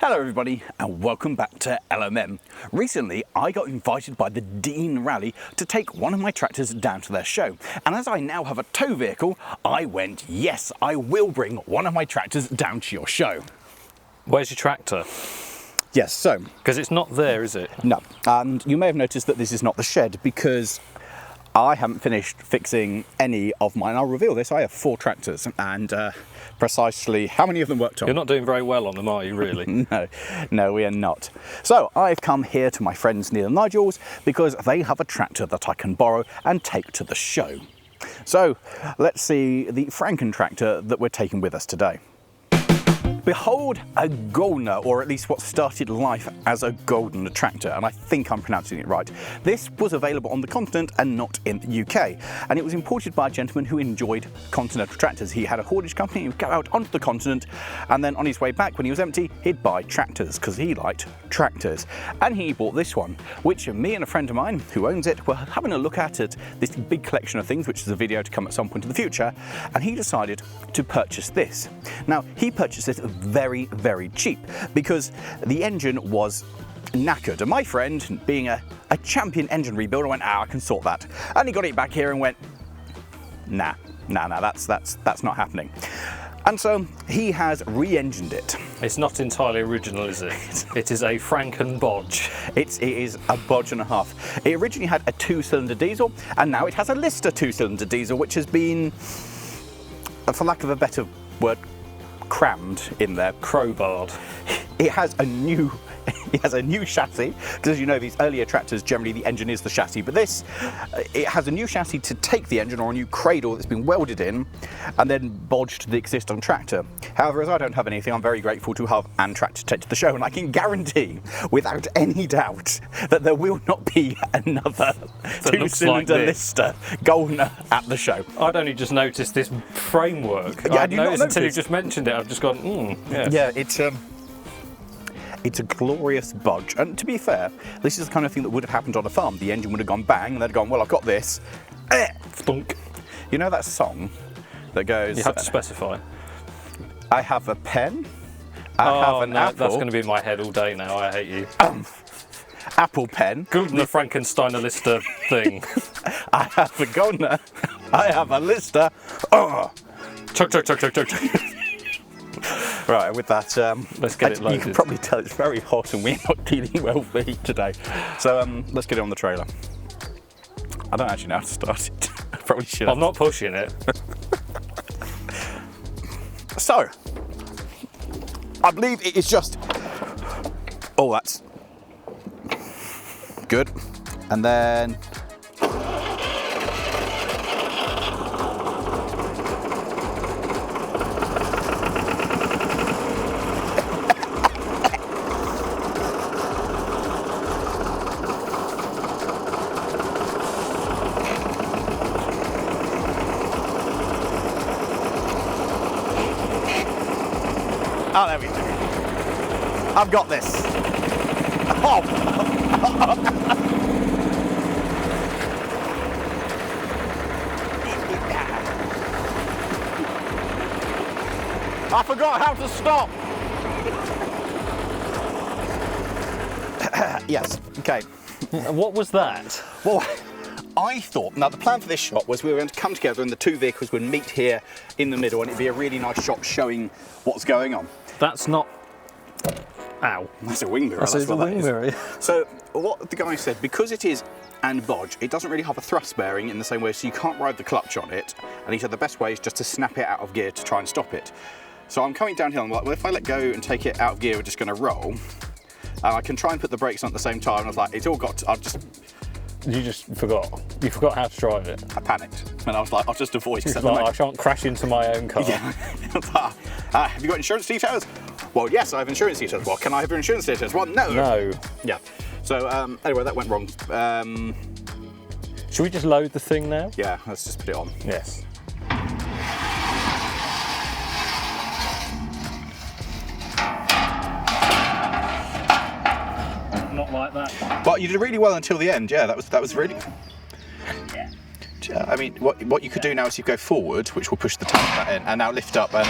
Hello everybody and welcome back to LMM. Recently I got invited by the Dene Rally to take one of my tractors down to their show, and as I now have a tow vehicle I went, yes, I will bring one of my tractors down to your show. Where's your tractor? Yes, so... Because it's not there, is it? No, and you may have noticed that this is not the shed because I haven't finished fixing any of mine. I'll reveal this, I have 4 tractors and precisely how many of them worked on? You're not doing very well on them, are you, really? No, we are not. So I've come here to my friends Neil and Nigel's because they have a tractor that I can borrow and take to the show. So let's see the Franken-tractor that we're taking with us today. Behold a Golden, or at least what started life as a Golden tractor, and I think I'm pronouncing it right. This was available on the continent and not in the UK, and it was imported by a gentleman who enjoyed continental tractors. He had a haulage company, he would go out onto the continent, and then on his way back when he was empty, he'd buy tractors, because he liked tractors. And he bought this one, which me and a friend of mine who owns it were having a look at this big collection of things, which is a video to come at some point in the future, and he decided to purchase this. Now, he purchased this very, very cheap because the engine was knackered, and my friend, being a champion engine rebuilder, went, I can sort that. And he got it back here and went, nah, that's not happening. And so he has re-engined it. It's not entirely original, is it? It is a Franken bodge. It is a bodge and a half. It originally had a 2-cylinder diesel, and now it has a Lister 2-cylinder diesel, which has been, for lack of a better word, crammed in there. Crowbarred. It has a new chassis, because as you know, these earlier tractors, generally the engine is the chassis, but this, it has a new chassis to take the engine, or a new cradle that's been welded in and then bodged to the existing tractor. However, as I don't have anything, I'm very grateful to have an tractor to take to the show, and I can guarantee without any doubt that there will not be another 2-cylinder like Lister Golden at the show. I'd only just noticed this framework. Yeah, I'd noticed until you just mentioned it. I've just gone, yes. Yeah, it's a glorious bodge, and to be fair, this is the kind of thing that would have happened on a farm. The engine would have gone bang, and they'd gone, well, I've got this. Thunk. You know that song that goes... You have to specify. I have a pen, I have an apple... That's going to be in my head all day now, I hate you. Apple pen. Golden the Frankensteiner Lister thing. I have a Golden, I have a Lister. Oh. Chug. Right, with that, let's get it loaded. You can probably tell it's very hot and we're not dealing well with the heat today. So let's get it on the trailer. I don't actually know how to start it. I probably should. I'm not pushing it. So, I believe it is just... Oh, that's good. And then... Oh, there we go. I've got this. Oh. I forgot how to stop. Yes, okay. What was that? Well, I thought, now the plan for this shot was we were going to come together and the 2 vehicles would meet here in the middle, and it'd be a really nice shot showing what's going on. That's not... Ow. That's a wing mirror. That's a wing mirror. So what the guy said, because it is an bodge, it doesn't really have a thrust bearing in the same way, so you can't ride the clutch on it. And he said the best way is just to snap it out of gear to try and stop it. So I'm coming downhill and I'm like, well, if I let go and take it out of gear, we're just going to roll. And I can try and put the brakes on at the same time. And I was like, it's all got to, You just forgot. You forgot how to drive it. I panicked. And I was like, I'll just avoid. I shan't crash into my own car. Yeah. Have you got insurance details? Well, yes, I have insurance details. Well, can I have your insurance details? Well, no. No. Yeah. So, anyway, that went wrong. Should we just load the thing now? Yeah, let's just put it on. Yes. Not like that. But you did really well until the end. Yeah, that was really. I mean, what you could do now is you go forward, which will push the tank back in, and now lift up and.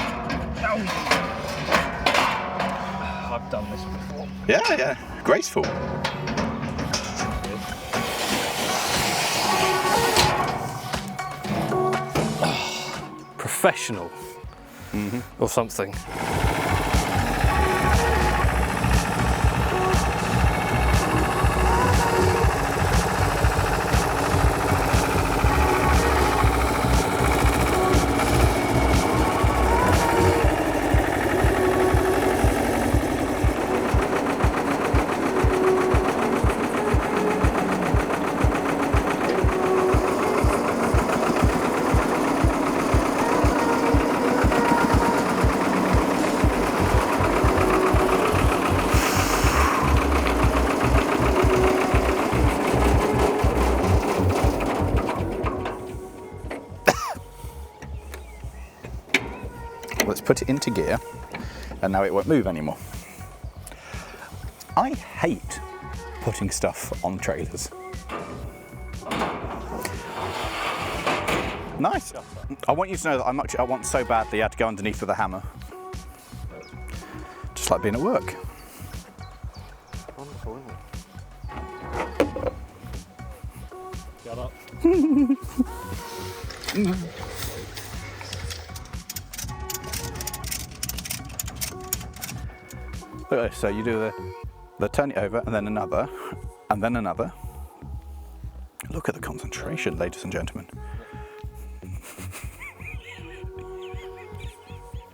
I I've done this before. Yeah, graceful. Professional. Or something. Let's put it into gear, and now it won't move anymore. I hate putting stuff on trailers. Nice. I want you to know that I want so badly I had to go underneath with a hammer. Just like being at work. Wonderful, isn't it? Shut up. So you do the turn it over, and then another, and then another. Look at the concentration, ladies and gentlemen.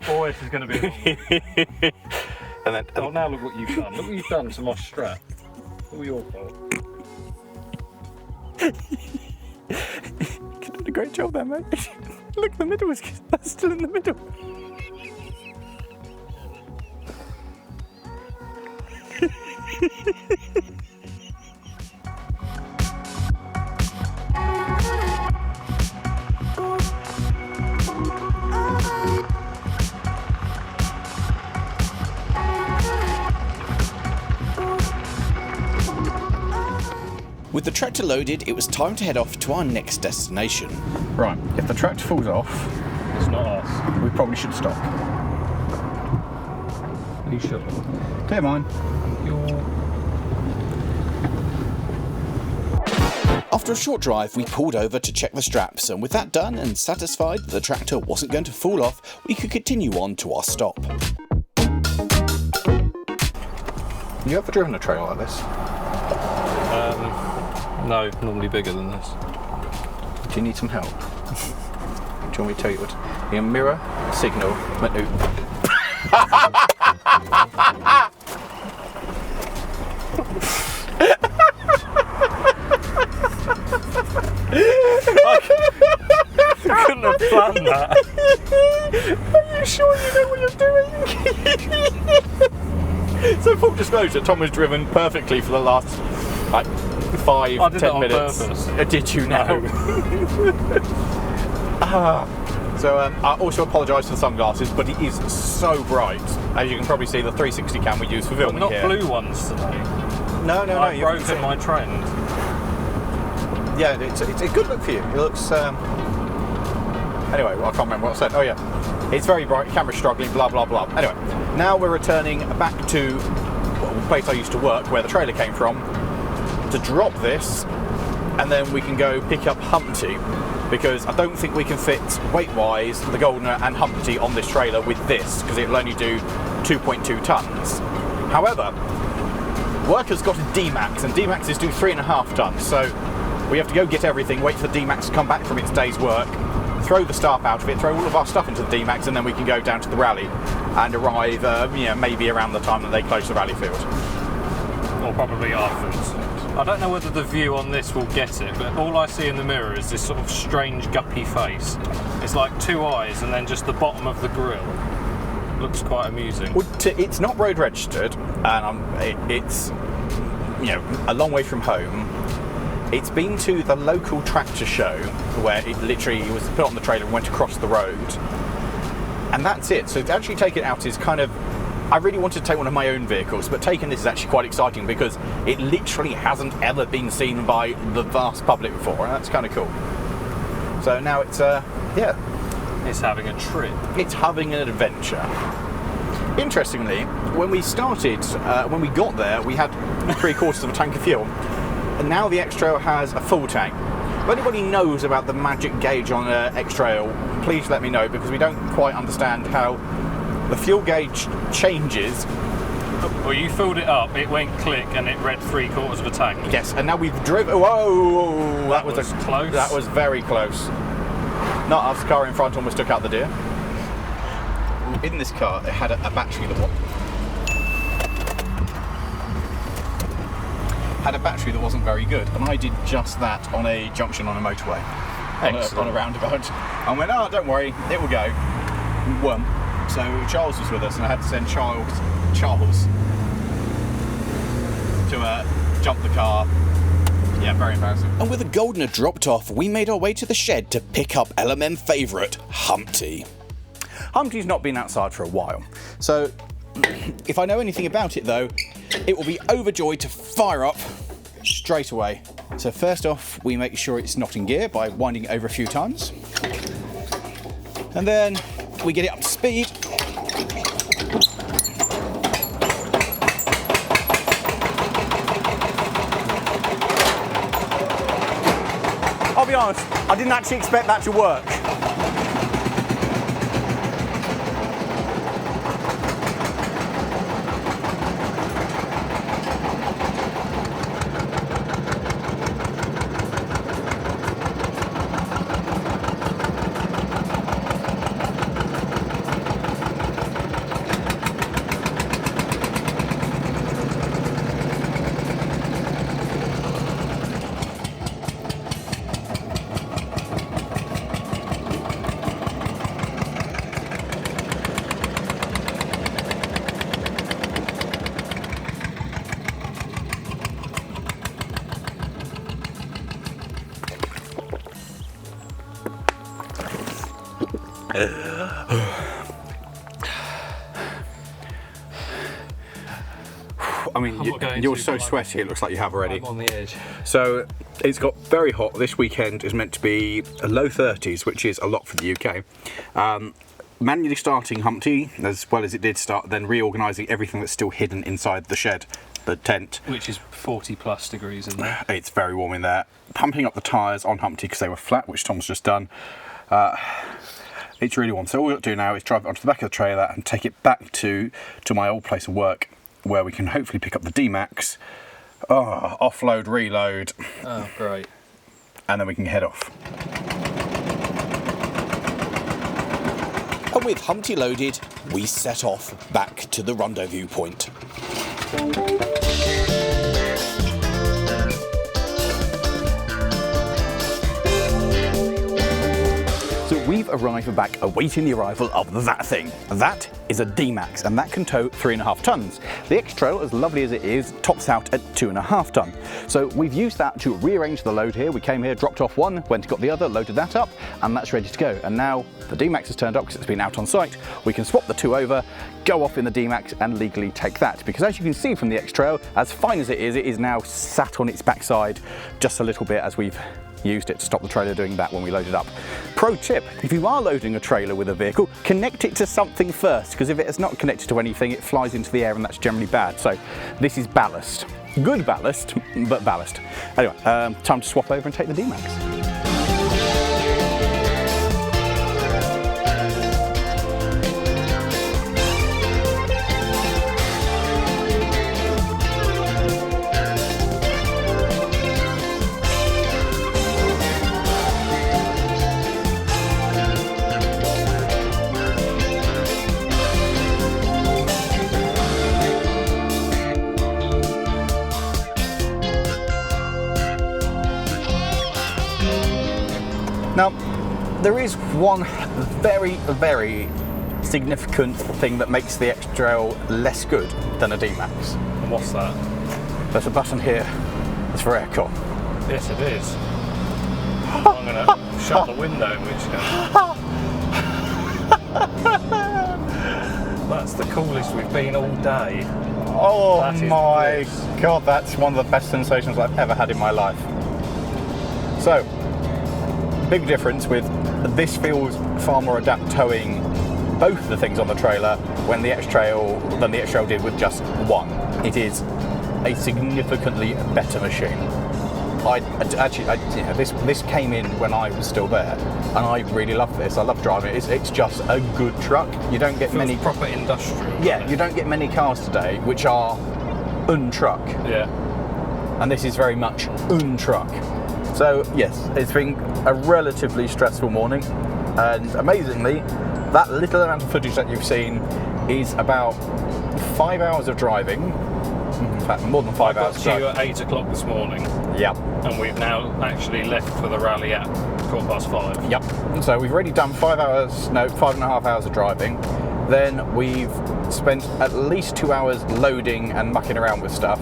Oh, this is going to be And then, Oh, now look what you've done. Look what you've done to my strap. All your fault. you did a great job there, mate. Look, the middle is still in the middle. With the tractor loaded, it was time to head off to our next destination. Right, if the tractor falls off, It's not us. we probably should stop. You should. Clear mine. After a short drive, we pulled over to check the straps, and with that done and satisfied that the tractor wasn't going to fall off, we could continue on to our stop. You ever driven a trailer like this? No, normally bigger than this. Do you need some help? Do you want me to tell you what? Your mirror, signal, menu. I couldn't have planned that. Are you sure you know what you're doing? So full disclosure, Tom has driven perfectly for the last like 5-10 I did that on minutes. purpose. Did you now? So I also apologise for the sunglasses, but it is so bright. As you can probably see, the 360 cam we use for But filming not here. blue ones today. No, I've you haven't broken seen- my trend. Yeah, it's a good look for you. It looks. Anyway, well, I can't remember what I said. Oh yeah, it's very bright. Camera's struggling. Blah blah blah. Anyway, now we're returning back to the place I used to work, where the trailer came from, to drop this, and then we can go pick up Humpty, because I don't think we can fit weight-wise the Goldener and Humpty on this trailer with this, because it'll only do 2.2 tons. However, work has got a D-Max, and D-Maxes do 3.5 tons, so we have to go get everything, wait for the D-Max to come back from its day's work, throw the staff out of it, throw all of our stuff into the D-Max, and then we can go down to the rally and arrive, maybe around the time that they close the rally field. Or probably afterwards. I don't know whether the view on this will get it, but all I see in the mirror is this sort of strange guppy face. It's like 2 eyes and then just the bottom of the grille. Looks quite amusing. Well, it's not road registered, and it's a long way from home. It's been to the local tractor show where it literally was put on the trailer and went across the road, and that's it. So to actually take it out is kind of, I really wanted to take one of my own vehicles, but taking this is actually quite exciting because it literally hasn't ever been seen by the vast public before, and that's kind of cool. So now it's It's having a trip. it's having an adventure. Interestingly, when we started, when we got there, we had 3/4 of a tank of fuel, and now the X-Trail has a full tank. If anybody knows about the magic gauge on an X-Trail, please let me know, because we don't quite understand how the fuel gauge changes. Well, you filled it up, it went click, and it read 3/4 of a tank. Yes, and now we've driven. Whoa! That was close. That was very close. Not us. Car in front almost took out the deer. In this car, it had a battery that wasn't very good, and I did just that on a junction on a motorway, on a roundabout. I went, oh, don't worry, it will go. It won't. So Charles was with us, and I had to send Charles to jump the car. Yeah, very embarrassing. And with the Goldener dropped off, we made our way to the shed to pick up LMM favourite, Humpty. Humpty's not been outside for a while, so if I know anything about it though, it will be overjoyed to fire up straight away. So first off, we make sure it's not in gear by winding it over a few times, and then we get it up to speed. I'll be honest, I didn't actually expect that to work. I mean, you're so sweaty, it looks like you have already. I'm on the edge. So it's got very hot. This weekend is meant to be low 30s, which is a lot for the UK. Manually starting Humpty, as well as it did start, then reorganising everything that's still hidden inside the shed, the tent. Which is 40+ degrees in there. It's very warm in there. Pumping up the tyres on Humpty because they were flat, which Tom's just done. It's really warm. So all we've got to do now is drive it onto the back of the trailer and take it back to my old place of work, where we can hopefully pick up the D-Max, offload, reload. Oh, great. And then we can head off. And with Humpty loaded, we set off back to the rendezvous point. So we've arrived back awaiting the arrival of that thing. That is a D-Max, and that can tow 3.5 tons. The X-Trail, as lovely as it is, tops out at 2.5 ton. So we've used that to rearrange the load here. We came here, dropped off one, went and got the other, loaded that up, and that's ready to go. And now the D-Max has turned up because it's been out on site. We can swap the two over, go off in the D-Max and legally take that. Because as you can see from the X-Trail, as fine as it is now sat on its backside just a little bit as we've used it to stop the trailer doing that when we load it up. Pro tip, if you are loading a trailer with a vehicle, connect it to something first, because if it is not connected to anything, it flies into the air and that's generally bad. So this is ballast. Good ballast, but ballast. Anyway, time to swap over and take the D-Max. Now, there is one very, very significant thing that makes the X-Trail less good than a D-Max. And what's that? There's a button here that's for aircon. Yes, it is. I'm going to shut the window in which case. That's the coolest we've been all day. Oh my God, that's one of the best sensations I've ever had in my life. So, big difference with this feels far more adept towing both the things on the trailer than the X-Trail did with just one. It is a significantly better machine. This came in when I was still there, and I really love this. I love driving it. It's just a good truck. You don't get many proper industrial. Yeah, you don't get many cars today which are un-truck. Yeah. And this is very much un-truck. So yes, it's been a relatively stressful morning, and amazingly, that little amount of footage that you've seen is about 5 hours of driving. In fact, more than 5 hours. I got to you at 8 o'clock this morning. Yeah. And we've now actually left for the rally at 5:15. Yep. So we've already done 5.5 hours of driving. Then we've spent at least 2 hours loading and mucking around with stuff.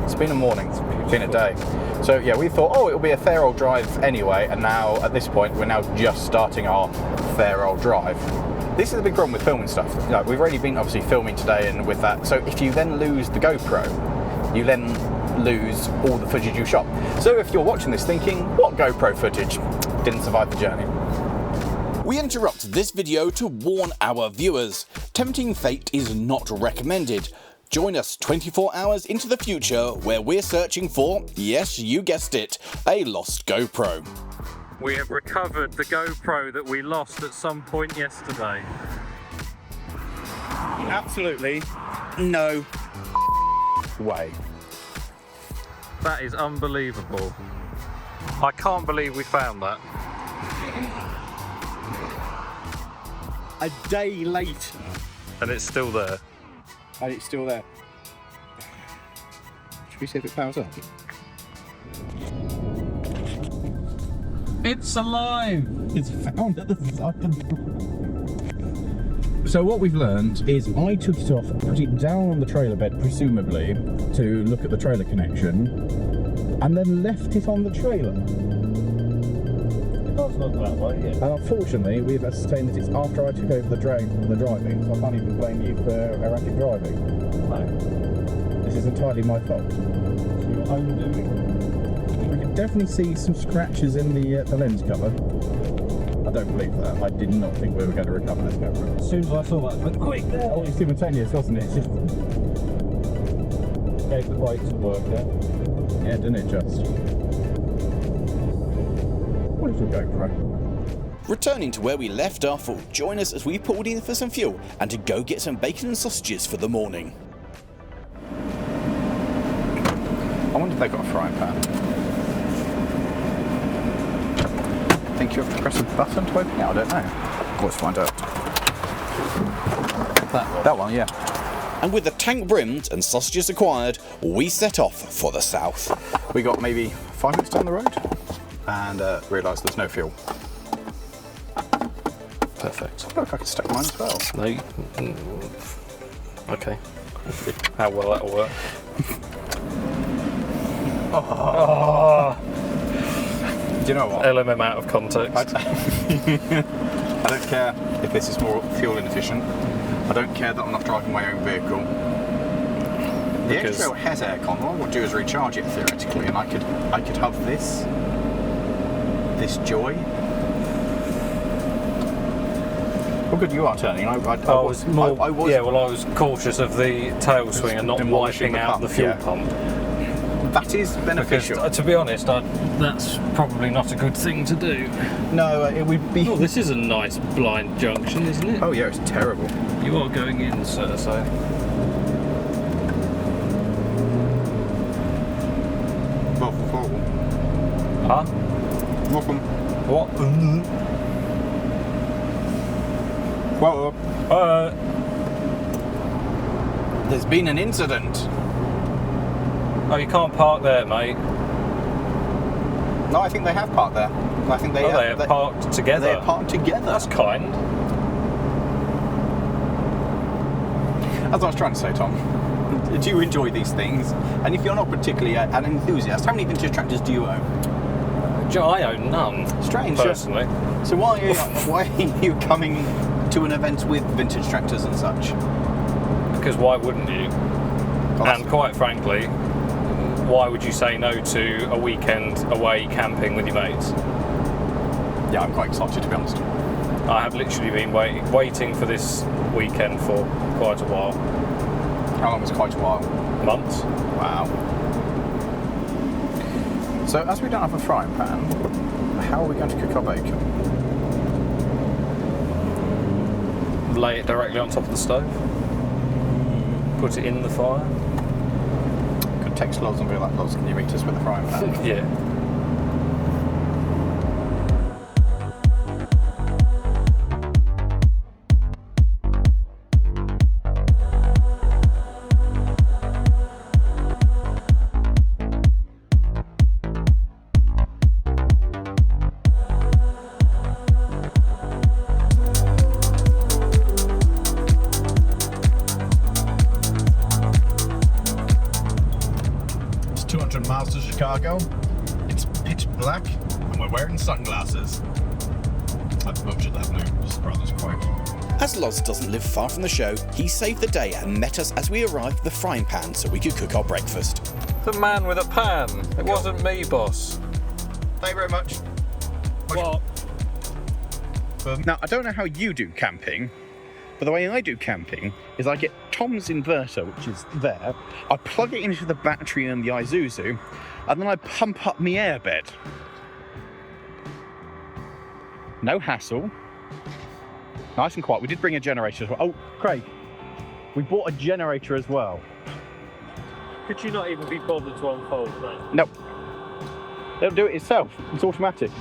It's been a morning. It's been a day. So yeah, we thought, it'll be a fair old drive anyway, and now at this point we're now just starting our fair old drive. This is the big problem with filming stuff. We've already been obviously filming today, and with that, so if you then lose the GoPro, you then lose all the footage you shot. So if you're watching this thinking, what GoPro footage didn't survive the journey? We interrupt this video to warn our viewers. Tempting fate is not recommended. Join us 24 hours into the future where we're searching for, yes, you guessed it, a lost GoPro. We have recovered the GoPro that we lost at some point yesterday. Absolutely no way. That is unbelievable. I can't believe we found that. A day later. And it's still there. And it's still there. Should we see if it powers up? It's alive! It's found at the side. So what we've learned is I took it off, put it down on the trailer bed, presumably, to look at the trailer connection, and then left it on the trailer. It does look that way, yeah. And unfortunately, we've ascertained that it's after I took over the driving, so I can't even blame you for erratic driving. No. This is entirely my fault. It's your own doing. We can definitely see some scratches in the lens cover. I don't believe that. I did not think we were going to recover this GoPro. As soon as I saw that, I went, quick there! Oh, it's simultaneous, wasn't it? Gave the bike some work, yeah? Yeah, didn't it just? What is your GoPro? Returning to where we left off will join us as we pulled in for some fuel and to go get some bacon and sausages for the morning. I wonder if they've got a frying pan. I think you have to press a button to open it? I don't know. Let's find out. That one, yeah. And with the tank brimmed and sausages acquired, we set off for the south. We got maybe 5 minutes down the road and realised there's no fuel. Perfect. Look, I can stack mine as well. No, okay. How well that'll work. Do you know what? LMM out of context. I don't care if this is more fuel inefficient. I don't care that I'm not driving my own vehicle. The X-Trail has aircon. All I want to do is recharge it theoretically, and I could have this joy. How good you are turning. I was cautious of the tail swing and not wiping out the fuel pump. That is beneficial. Because, to be honest, that's probably not a good thing to do. No, it would be... Oh, this is a nice blind junction, isn't it? Oh yeah, it's terrible. You are going in, sir, so... Huh? Welcome. What? Well, there's been an incident. Oh, you can't park there, mate. No, I think they have parked there. I think they are parked together. They're parked together. That's kind. As I was trying to say, Tom, do you enjoy these things? And if you're not particularly an enthusiast, how many vintage tractors do you own? I own none. Strange. Personally. So why are you coming to an event with vintage tractors and such? Because why wouldn't you? And quite frankly, why would you say no to a weekend away camping with your mates? Yeah, I'm quite excited, to be honest. I have literally been waiting for this weekend for quite a while. How long was quite a while? Months. Wow. So, as we don't have a frying pan, how are we going to cook our bacon? Lay it directly on top of the stove. Put it in the fire. Could text Loz and be like, Loz, can you meet us with a frying pan? Yeah. It's 200 miles to Chicago. It's pitch black, and we're wearing sunglasses. I've butchered that Blues Brothers quote. As Loz doesn't live far from the show, he saved the day and met us as we arrived at the frying pan so we could cook our breakfast. The man with a pan. It wasn't me, boss. Thank you very much. What? Now, I don't know how you do camping, but the way I do camping is I get Tom's inverter, which is there, I plug it into the battery in the Isuzu, and then I pump up my airbed. No hassle. Nice and quiet. We did bring a generator as well. Oh, Craig, we bought a generator as well. Could you not even be bothered to unfold that? Nope. It'll do it itself. It's automatic.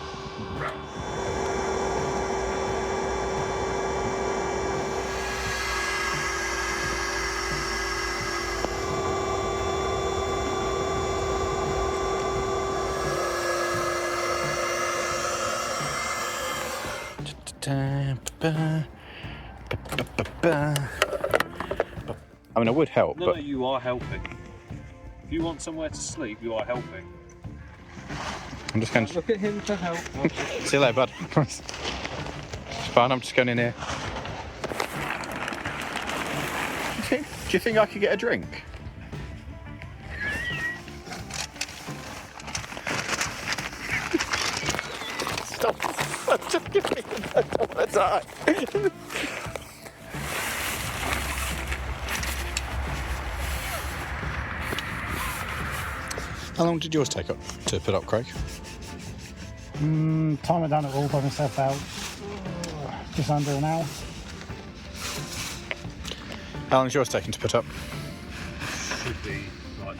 I mean, I would help, No, but you are helping. If you want somewhere to sleep, you are helping. I'm just going to... Look at him to help. See you later, bud. It's fine, I'm just going in here. Do you think I could get a drink? Stop. I'm just giving it all the time. How long did yours take up to put up, Craig? Time I done it all by myself out, just under an hour. How long is yours taking to put up? Should be like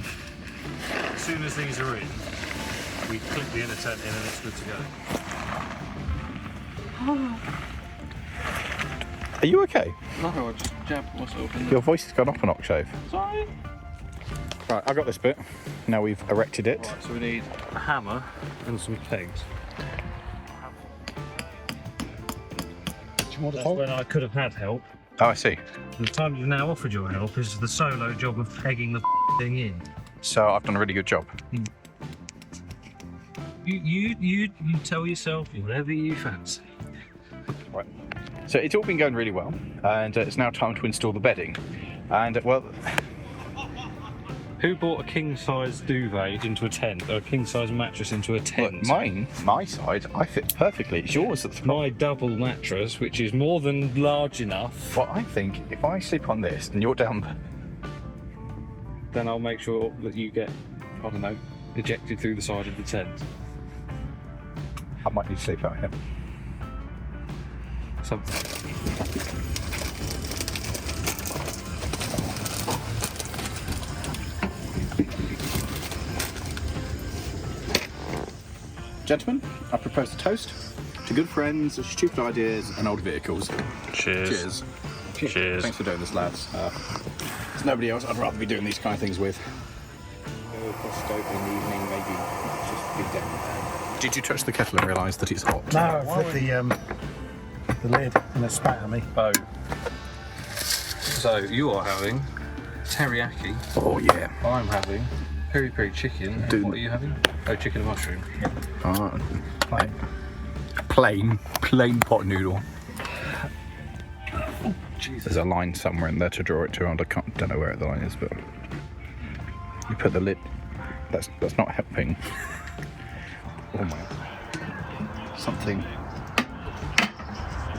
as soon as these are in, we clip the inner tent in and it's good to go. Are you okay? No, I just jabbed myself in Your voice has gone up an octave. Sorry. Right, I got this bit. Now we've erected it. Right, so we need a hammer and some pegs. That's when I could have had help. Oh, I see. The time you've now offered your help is the solo job of pegging the thing in. So I've done a really good job. You tell yourself whatever you fancy. Right. So it's all been going really well, and it's now time to install the bedding. And well, Who bought a king-size duvet into a tent, or a king-size mattress into a tent? look, my side, I fit perfectly. It's yours that's My double mattress, which is more than large enough, Well, I think if I sleep on this and you're down, then I'll make sure that you get, I don't know, ejected through the side of the tent. I might need to sleep out here. Something. Gentlemen, I propose a toast to good friends, stupid ideas, and old vehicles. Cheers. Cheers. Cheers. Thanks for doing this, lads. There's nobody else I'd rather be doing these kind of things with. Go across scope in the evening, maybe just be down there. Did you touch the kettle and realise that it's hot? No, I flipped the lid and it spat at me. Oh. So you are having teriyaki. Oh yeah. I'm having peri-peri chicken. And Dude. what are you having? Oh, chicken and mushroom. Plain pot noodle. Jesus. There's a line somewhere in there to draw it to, and I don't know where the line is, but you put the lid. That's not helping. Oh my! Something.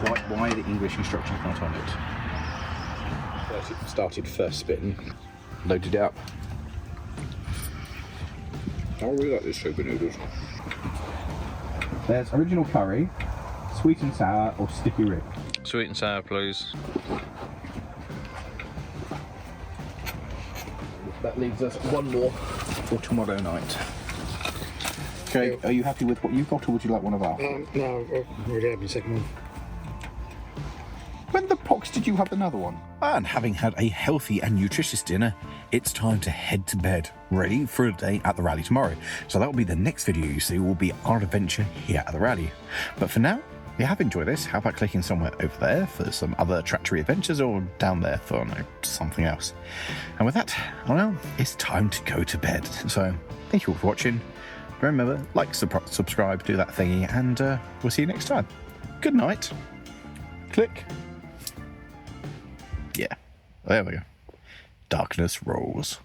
why the English instructions not on it. Started first spin, loaded it up. I really like this soba noodles. There's original curry, sweet and sour, or sticky rib. Sweet and sour, please. That leaves us one more for tomorrow night. Okay, are you happy with what you've got, or would you like one of ours? No, I've already had my second one. When the pox did you have another one? And having had a healthy and nutritious dinner, it's time to head to bed, ready for a day at the rally tomorrow. So that will be the next video you see, will be our adventure here at the rally. But for now, if you have enjoyed this, how about clicking somewhere over there for some other tractory adventures, or down there for, I don't know, something else. And with that, well, it's time to go to bed. So thank you all for watching. Remember, like, subscribe, do that thingy, and we'll see you next time. Good night. Click. Yeah, there we go. Darkness rolls.